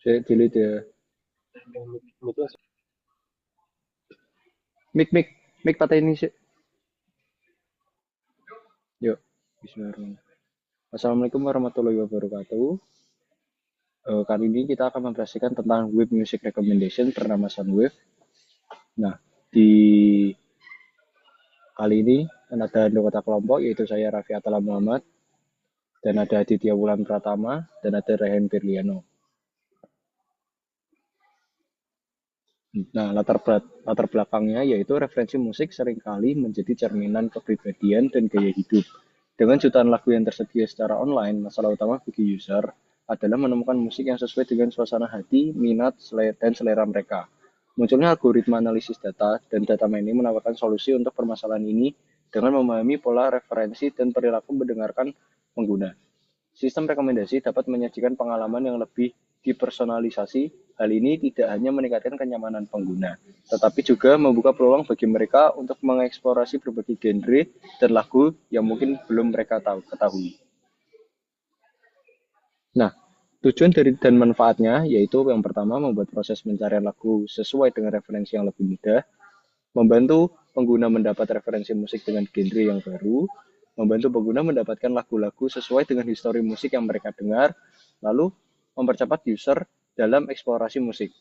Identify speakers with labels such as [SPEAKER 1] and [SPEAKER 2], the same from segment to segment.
[SPEAKER 1] Saya delete ya.
[SPEAKER 2] Itu
[SPEAKER 1] Mik patahin ini sih. Yuk. Bismillahirrahmanirrahim. Assalamualaikum warahmatullahi wabarakatuh. Kali ini kita akan mempresentasikan tentang web music recommendation bernama Soundwave. Nah, di kali ini ada anggota kelompok yaitu saya Raffi Atala Muhammad dan ada Aditya Wulan Pratama dan ada Rehan Berliano. Nah, latar belakangnya yaitu referensi musik seringkali menjadi cerminan kepribadian dan gaya hidup. Dengan jutaan lagu yang tersedia secara online, masalah utama bagi user adalah menemukan musik yang sesuai dengan suasana hati, minat, dan selera mereka. Munculnya algoritma analisis data dan data mining menawarkan solusi untuk permasalahan ini dengan memahami pola referensi dan perilaku mendengarkan pengguna. Sistem rekomendasi dapat menyajikan pengalaman yang lebih dipersonalisasi. Hal ini tidak hanya meningkatkan kenyamanan pengguna, tetapi juga membuka peluang bagi mereka untuk mengeksplorasi berbagai genre dan lagu yang mungkin belum mereka ketahui. Nah, tujuan dari dan manfaatnya yaitu yang pertama membuat proses pencarian lagu sesuai dengan referensi yang lebih mudah, membantu pengguna mendapat referensi musik dengan genre yang baru, membantu pengguna mendapatkan lagu-lagu sesuai dengan histori musik yang mereka dengar, lalu mempercepat user dalam eksplorasi musik.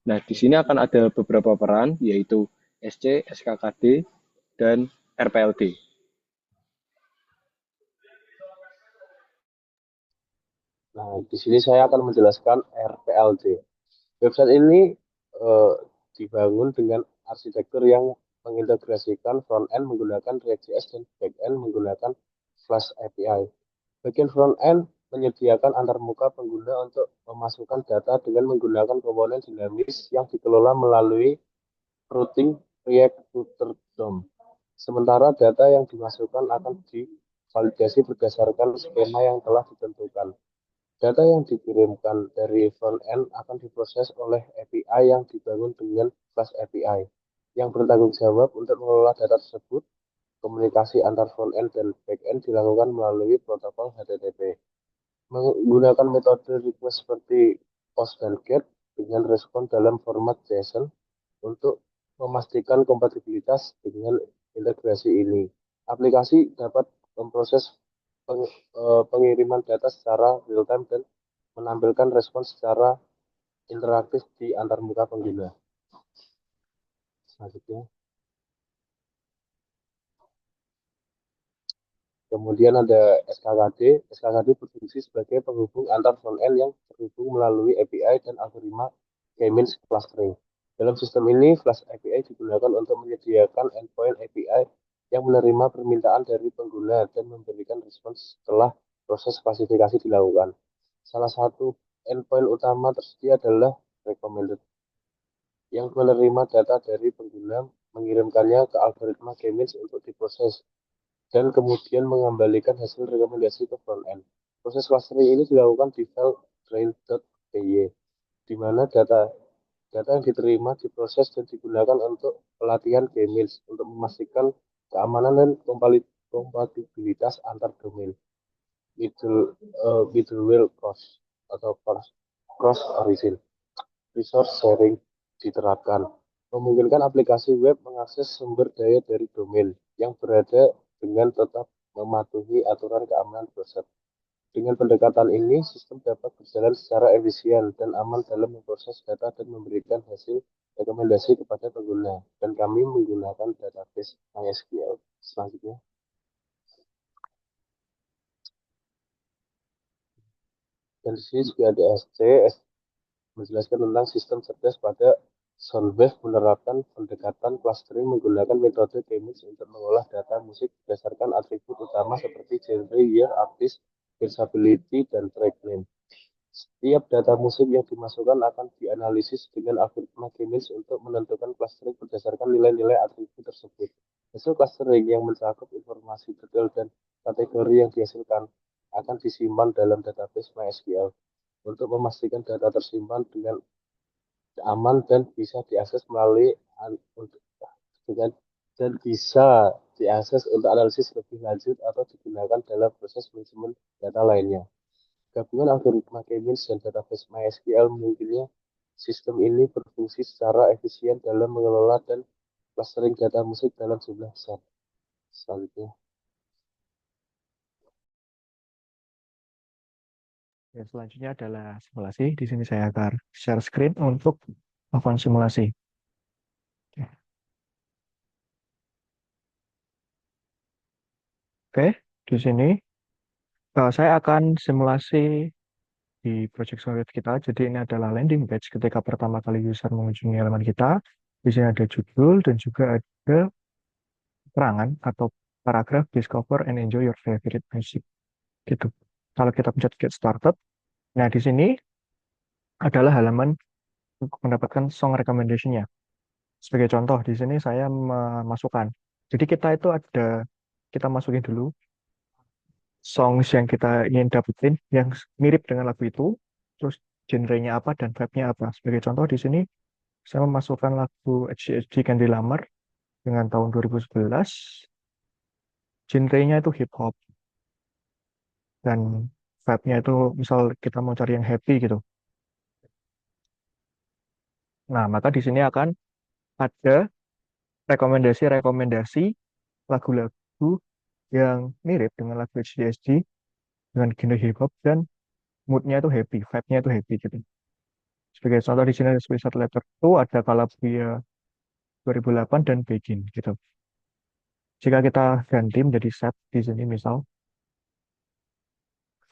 [SPEAKER 1] Nah, di sini akan ada beberapa peran, yaitu SC, SKKD, dan RPLD.
[SPEAKER 2] Nah, di sini saya akan menjelaskan RPLD. Website ini eh, dibangun dengan arsitektur yang mengintegrasikan front-end menggunakan React.js dan back-end menggunakan Flash API. Bagian front-end menyediakan antarmuka pengguna untuk memasukkan data dengan menggunakan komponen dinamis yang dikelola melalui routing React Router DOM. Sementara data yang dimasukkan akan divalidasi berdasarkan skema yang telah ditentukan. Data yang dikirimkan dari front-end akan diproses oleh API yang dibangun dengan Flash API, yang bertanggung jawab untuk mengelola data tersebut. Komunikasi antar front-end dan back-end dilakukan melalui protokol HTTP. Menggunakan metode request seperti post dan get dengan respon dalam format JSON untuk memastikan kompatibilitas dengan integrasi ini. Aplikasi dapat memproses pengiriman data secara real-time dan menampilkan respon secara interaktif di antarmuka pengguna. Selanjutnya, kemudian ada SKKD. SKKD berfungsi sebagai penghubung antar front-end yang terhubung melalui API dan algoritma K-means clustering. Dalam sistem ini, Flash API digunakan untuk menyediakan endpoint API yang menerima permintaan dari pengguna dan memberikan respons setelah proses klasifikasi dilakukan. Salah satu endpoint utama tersedia adalah recommended, yang menerima data dari pengguna, mengirimkannya ke algoritma K-means untuk diproses, dan kemudian mengembalikan hasil rekomendasi ke front-end. Proses clustering ini dilakukan di file train.py, di mana data yang diterima diproses dan digunakan untuk pelatihan K-means untuk memastikan keamanan dan kompatibilitas antar domain. Middleware cross atau cross origin. Resource sharing diterapkan, memungkinkan aplikasi web mengakses sumber daya dari domain yang berada dengan tetap mematuhi aturan keamanan browser. Dengan pendekatan ini, sistem dapat berjalan secara efisien dan aman dalam memproses data dan memberikan hasil rekomendasi kepada pengguna. Dan kami menggunakan database MySQL. Selanjutnya, dan di sini juga ada SC, menjelaskan tentang sistem cerdas pada Soundwave menerapkan pendekatan clustering menggunakan metode K-means untuk mengolah data musik berdasarkan atribut utama seperti genre, year, artist, versatility, dan track name. Setiap data musik yang dimasukkan akan dianalisis dengan algoritma K-means untuk menentukan clustering berdasarkan nilai-nilai atribut tersebut. Hasil clustering yang mencakup informasi detail dan kategori yang dihasilkan akan disimpan dalam database MySQL untuk memastikan data tersimpan dengan aman dan bisa diakses melalui dengan dan bisa diakses untuk analisis lebih lanjut atau digunakan dalam proses manajemen data lainnya. Gabungan algoritma K-means dan database MySQL memungkinkan sistem ini berfungsi secara efisien dalam mengelola dan clustering data musik dalam jumlah besar. Selanjutnya,
[SPEAKER 3] Ya, selanjutnya adalah simulasi. Di sini saya akan share screen untuk melakukan simulasi. Oke, di sini saya akan simulasi di project Solid kita. Jadi ini adalah landing page ketika pertama kali user mengunjungi halaman kita. Di sini ada judul dan juga ada keterangan atau paragraf discover and enjoy your favorite music. Gitu. Kalau kita pencet get started, nah di sini adalah halaman untuk mendapatkan song recommendation-nya. Sebagai contoh, di sini saya memasukkan. Jadi kita itu ada, kita masukin dulu songs yang kita ingin dapetin yang mirip dengan lagu itu, terus genrenya apa dan vibe-nya apa. Sebagai contoh di sini saya memasukkan lagu HDHD Candy Lamar dengan tahun 2011, genrenya itu hip hop dan vibe-nya itu misal kita mau cari yang happy gitu. Nah, maka di sini akan ada rekomendasi-rekomendasi lagu-lagu yang mirip dengan lagu HDHD dengan genre hip hop dan moodnya itu happy, vibe-nya itu happy gitu. Sebagai contoh di sini ada Suicide Letter 2, ada Calabria 2008 dan Begin gitu. Jika kita ganti menjadi set di sini misal,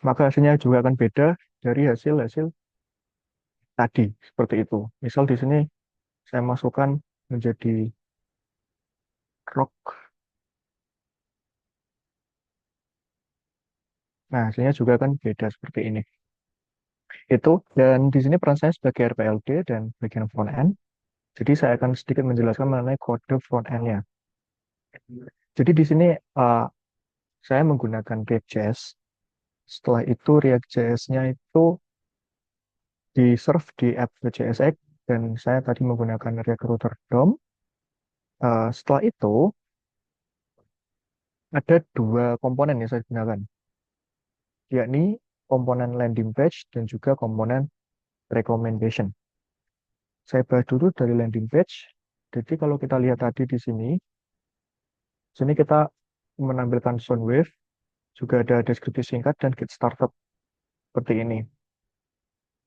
[SPEAKER 3] maka hasilnya juga akan beda dari hasil-hasil tadi seperti itu. Misal di sini saya masukkan menjadi rock. Nah, hasilnya juga akan beda seperti ini. Itu dan di sini peran saya sebagai RPLD dan bagian front end. Jadi saya akan sedikit menjelaskan mengenai kode front end-nya. Jadi di sini saya menggunakan React.js. Setelah itu React.js-nya itu di-serve di app.jsx dan saya tadi menggunakan React Router DOM. Setelah itu ada dua komponen yang saya gunakan, yakni komponen landing page dan juga komponen recommendation. Saya bahas dulu dari landing page. Jadi kalau kita lihat tadi di sini kita menampilkan Soundwave, juga ada deskripsi singkat dan get started seperti ini.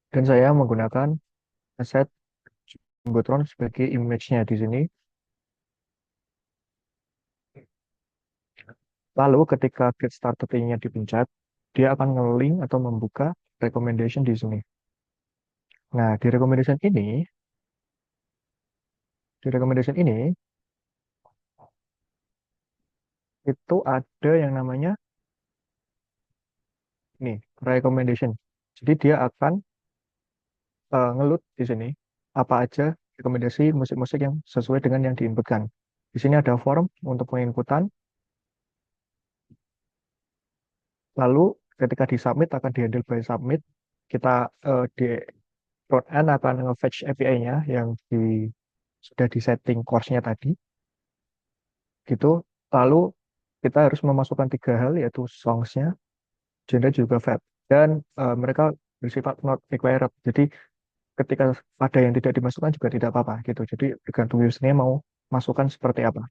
[SPEAKER 3] Dan saya menggunakan aset Jumbotron sebagai image-nya di sini. Lalu ketika get started ini dipencet, dia akan nge-link atau membuka recommendation di sini. Nah, di recommendation ini itu ada yang namanya nih, recommendation. Jadi dia akan ngelut di sini apa aja rekomendasi musik-musik yang sesuai dengan yang diinputkan. Di sini ada form untuk penginputan. Lalu ketika di submit akan di-handle by submit. Kita di front end akan nge-fetch API-nya yang sudah di setting course-nya tadi. Gitu. Lalu kita harus memasukkan tiga hal yaitu songs-nya, genre juga vibe. Dan mereka bersifat not required. Jadi ketika ada yang tidak dimasukkan juga tidak apa-apa gitu. Jadi tergantung usernya mau masukkan seperti apa.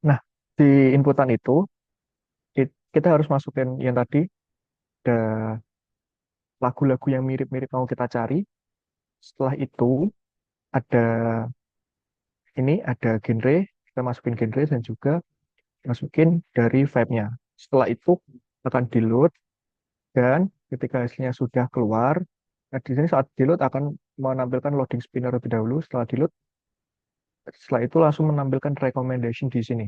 [SPEAKER 3] Nah, di inputan itu kita harus masukin yang tadi ada lagu-lagu yang mirip-mirip mau kita cari. Setelah itu ada ada genre, kita masukin genre dan juga masukin dari vibe-nya. Setelah itu akan di-load dan ketika hasilnya sudah keluar, nah di sini saat di-load akan menampilkan loading spinner terlebih dahulu. Setelah itu langsung menampilkan recommendation di sini.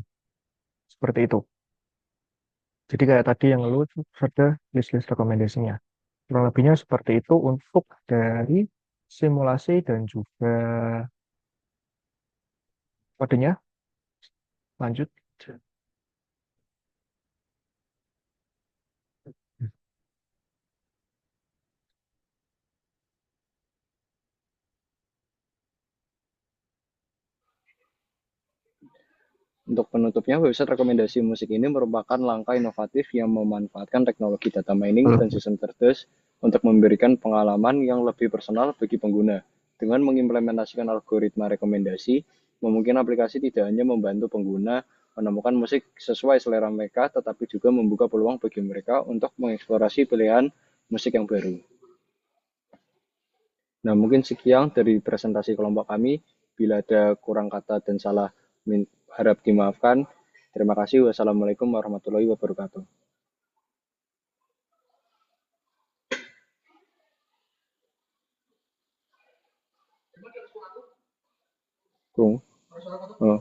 [SPEAKER 3] Seperti itu. Jadi kayak tadi yang lu ada list-list recommendation-nya. Kurang lebihnya seperti itu untuk dari simulasi dan juga kodenya. Lanjut.
[SPEAKER 1] Untuk penutupnya, website rekomendasi musik ini merupakan langkah inovatif yang memanfaatkan teknologi data mining
[SPEAKER 3] Halo.
[SPEAKER 1] dan sistem cerdas untuk memberikan pengalaman yang lebih personal bagi pengguna. Dengan mengimplementasikan algoritma rekomendasi, memungkinkan aplikasi tidak hanya membantu pengguna menemukan musik sesuai selera mereka, tetapi juga membuka peluang bagi mereka untuk mengeksplorasi pilihan musik yang baru. Nah, mungkin sekian dari presentasi kelompok kami. Bila ada kurang kata dan salah, harap dimaafkan. Terima kasih. Wassalamualaikum warahmatullahi wabarakatuh. Oh.